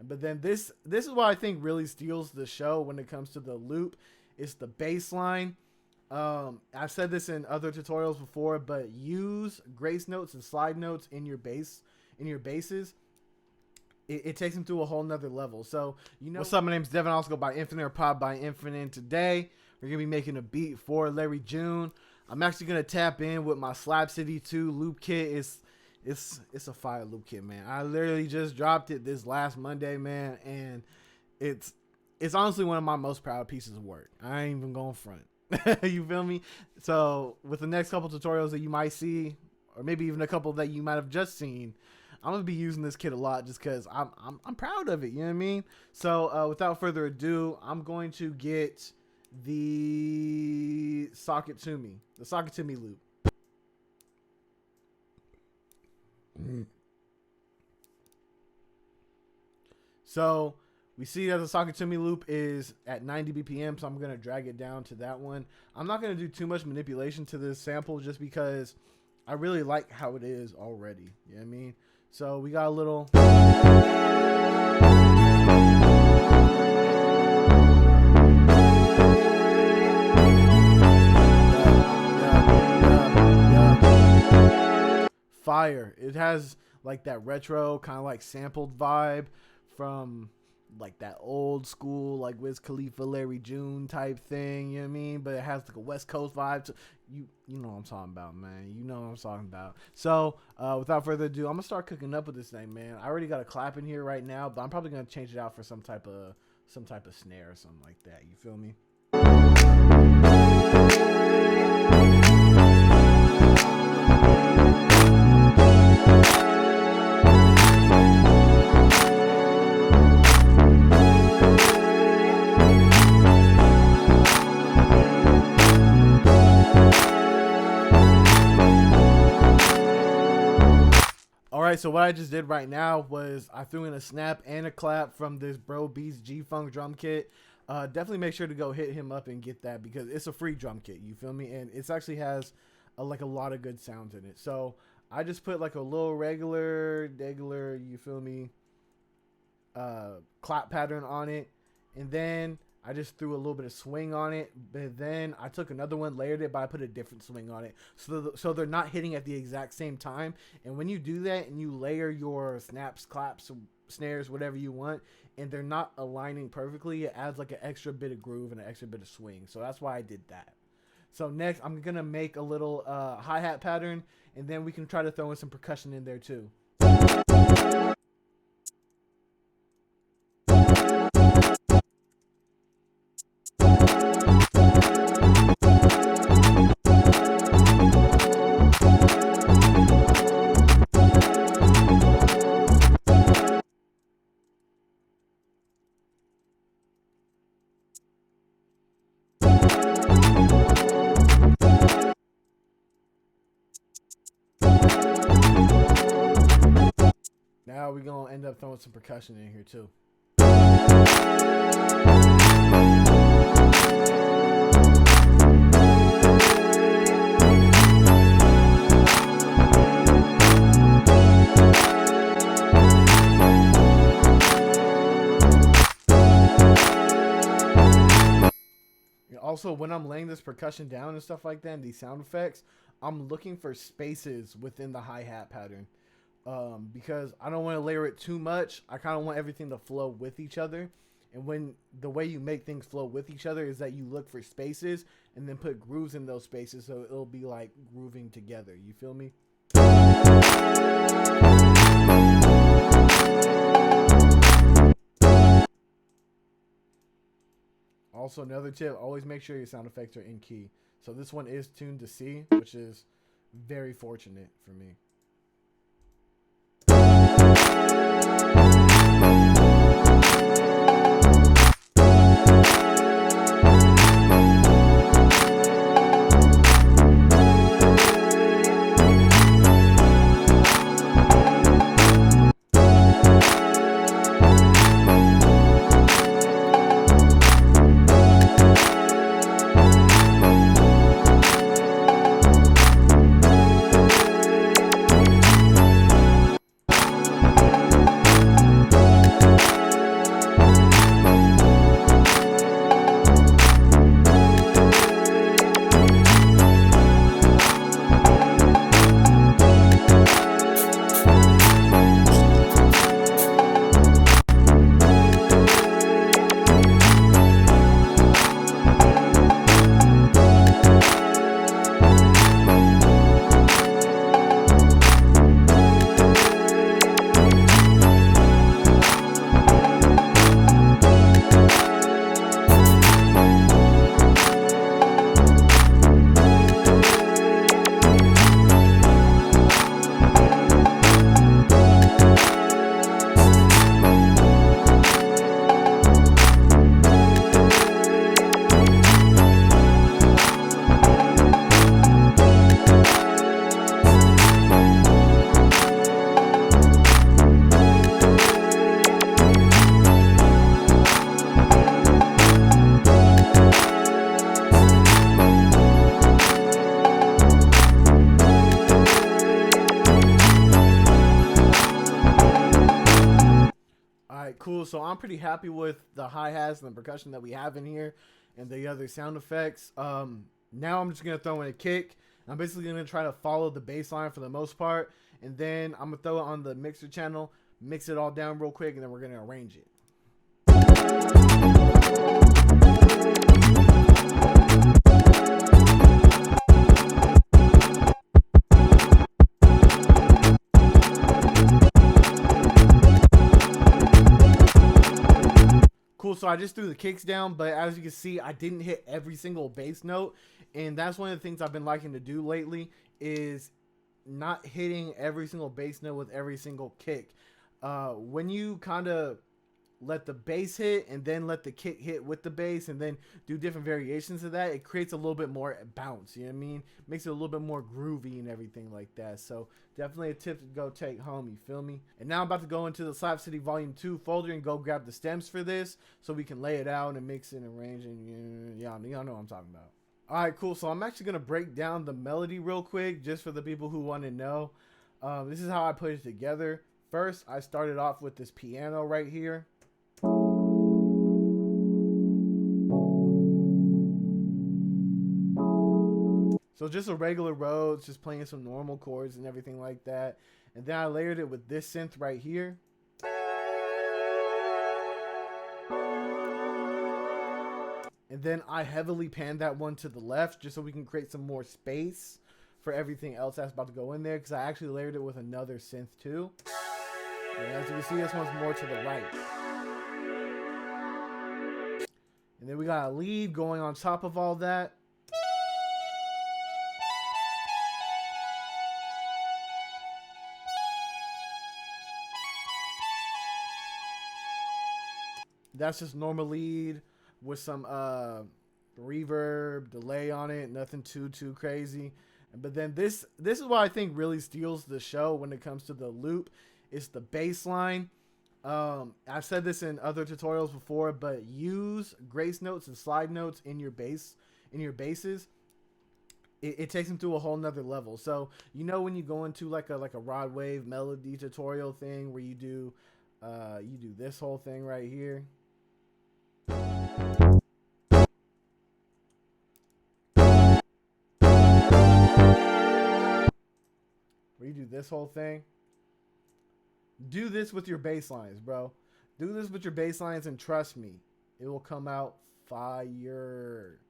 But then this is what I think really steals the show when it comes to the loop. It's the bass line. I've said this in other tutorials before, but use grace notes and slide notes in your basses. It takes them to a whole nother level. So, what's up? My name's Devin. I also go by Infinite or Pop by Infinite. And today, we're going to be making a beat for Larry June. I'm actually going to tap in with my Slap City 2 loop kit. It's a fire loop kit, man. I literally just dropped it this last Monday, man. And it's honestly one of my most proud pieces of work. I ain't even going front. You feel me? So, with the next couple tutorials that you might see, or maybe even a couple that you might have just seen, I'm gonna be using this kit a lot just because I'm proud of it. You know what I mean? So without further ado, I'm going to get the socket to me loop. So we see that the socket to me loop is at 90 BPM, so I'm gonna drag it down to that one. I'm not gonna do too much manipulation to this sample just because I really like how it is already. You know what I mean? So we got a little. Fire. It has like that retro kind of like sampled vibe from like that old school like Wiz Khalifa, Larry June type thing, you know what I mean? But it has like a West Coast vibe to you know what I'm talking about, man. You know what I'm talking about. So without further ado, I'm gonna start cooking up with this thing, man. I already got a clap in here right now, but I'm probably gonna change it out for some type of snare or something like that. You feel me? Alright, so what I just did right now was I threw in a snap and a clap from this Bro Beats G-Funk drum kit. Definitely make sure to go hit him up and get that because it's a free drum kit, you feel me? And it actually has like a lot of good sounds in it. So I just put like a little regular, you feel me, clap pattern on it. And then I just threw a little bit of swing on it, but then I took another one, layered it, but I put a different swing on it. So they're not hitting at the exact same time. And when you do that and you layer your snaps, claps, snares, whatever you want, and they're not aligning perfectly, it adds like an extra bit of groove and an extra bit of swing. So that's why I did that. So next, I'm going to make a little hi-hat pattern, and then we can try to throw in some percussion in there too. Now we're going to end up throwing some percussion in here too. Also, when I'm laying this percussion down and stuff like that and these sound effects, I'm looking for spaces within the hi-hat pattern. Because I don't want to layer it too much. I kind of want everything to flow with each other. And when the way you make things flow with each other is that you look for spaces and then put grooves in those spaces so it'll be like grooving together. You feel me? Also, another tip, always make sure your sound effects are in key. So this one is tuned to C, which is very fortunate for me. right, cool. So I'm pretty happy with the hi-hats and the percussion that we have in here and the other sound effects. Now I'm just going to throw in a kick. I'm basically going to try to follow the bass line for the most part. And then I'm going to throw it on the mixer channel, mix it all down real quick, and then we're going to arrange it. Cool, so I just threw the kicks down, but as you can see, I didn't hit every single bass note, and that's one of the things I've been liking to do lately is not hitting every single bass note with every single kick. When you kind of let the bass hit and then let the kick hit with the bass and then do different variations of that, it creates a little bit more bounce, you know what I mean? Makes it a little bit more groovy and everything like that. So definitely a tip to go take home, you feel me? And now I'm about to go into the Slap City Volume 2 folder and go grab the stems for this so we can lay it out and mix it and arrange it. Y'all know what I'm talking about. Alright, cool. So I'm actually going to break down the melody real quick just for the people who want to know. This is how I put it together. First, I started off with this piano right here. So just a regular Rhodes, just playing some normal chords and everything like that. And then I layered it with this synth right here. And then I heavily panned that one to the left just so we can create some more space for everything else that's about to go in there. Because I actually layered it with another synth too. And as you can see, this one's more to the right. And then we got a lead going on top of all that. That's just normal lead with some reverb, delay on it, nothing too crazy. But then this is what I think really steals the show when it comes to the loop. It's the bass line. I've said this in other tutorials before, but use grace notes and slide notes in your basses. It takes them to a whole nother level. So you know when you go into like a rod wave melody tutorial thing where you do this whole thing right here. Where you do this whole thing. Do this with your bass lines, bro. Do this with your bass lines and trust me, it will come out fire.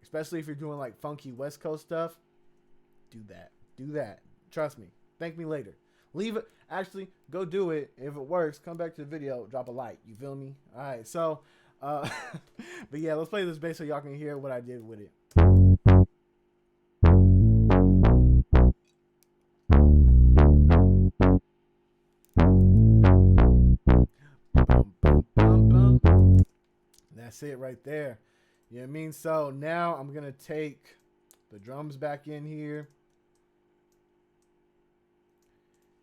Especially if you're doing like funky West Coast stuff. Do that. Do that. Trust me. Thank me later. Leave it. Actually, go do it. If it works, come back to the video. Drop a like. You feel me? All right. So, but yeah, let's play this bass so y'all can hear what I did with it. That's it right there. You know what I mean? So now I'm going to take the drums back in here.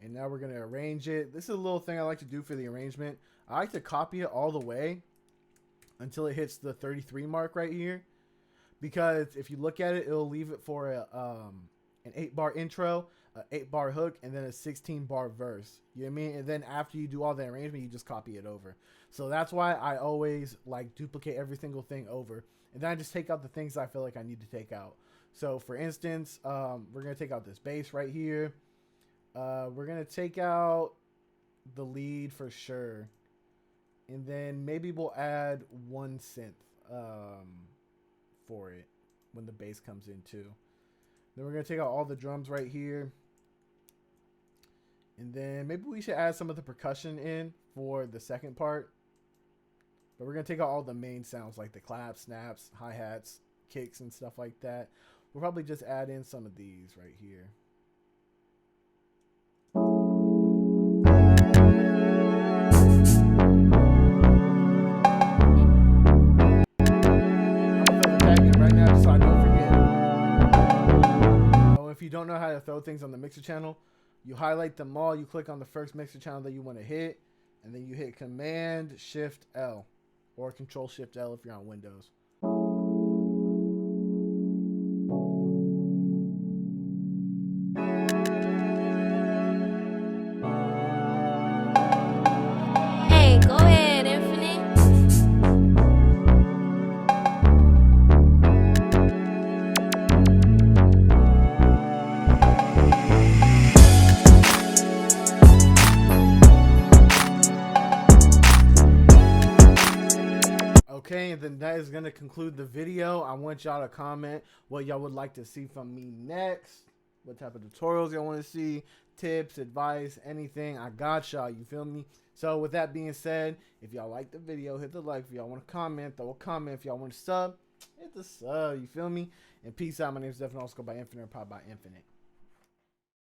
And now we're going to arrange it. This is a little thing I like to do for the arrangement. I like to copy it all the way until it hits the 33 mark right here. Because if you look at it, it'll leave it for an 8-bar intro, an 8-bar hook, and then a 16-bar verse. You know what I mean? And then after you do all the arrangement, you just copy it over. So that's why I always like duplicate every single thing over. And then I just take out the things I feel like I need to take out. So for instance, we're going to take out this bass right here. We're going to take out the lead for sure. And then maybe we'll add one synth for it when the bass comes in too. Then we're going to take out all the drums right here. And then maybe we should add some of the percussion in for the second part. But we're going to take out all the main sounds like the claps, snaps, hi-hats, kicks, and stuff like that. We'll probably just add in some of these right here. If you don't know how to throw things on the mixer channel, you highlight them all, you click on the first mixer channel that you want to hit, and then you hit Command Shift L or Control Shift L if you're on Windows. Hey. Okay, and then that is going to conclude the video. I want y'all to comment what y'all would like to see from me next. What type of tutorials y'all want to see. Tips, advice, anything. I got y'all. You feel me? So with that being said, if y'all like the video, hit the like. If y'all want to comment, throw a comment. If y'all want to sub, hit the sub. You feel me? And peace out. My name is Stephen. Also go by Infinite or Pop by Infinite.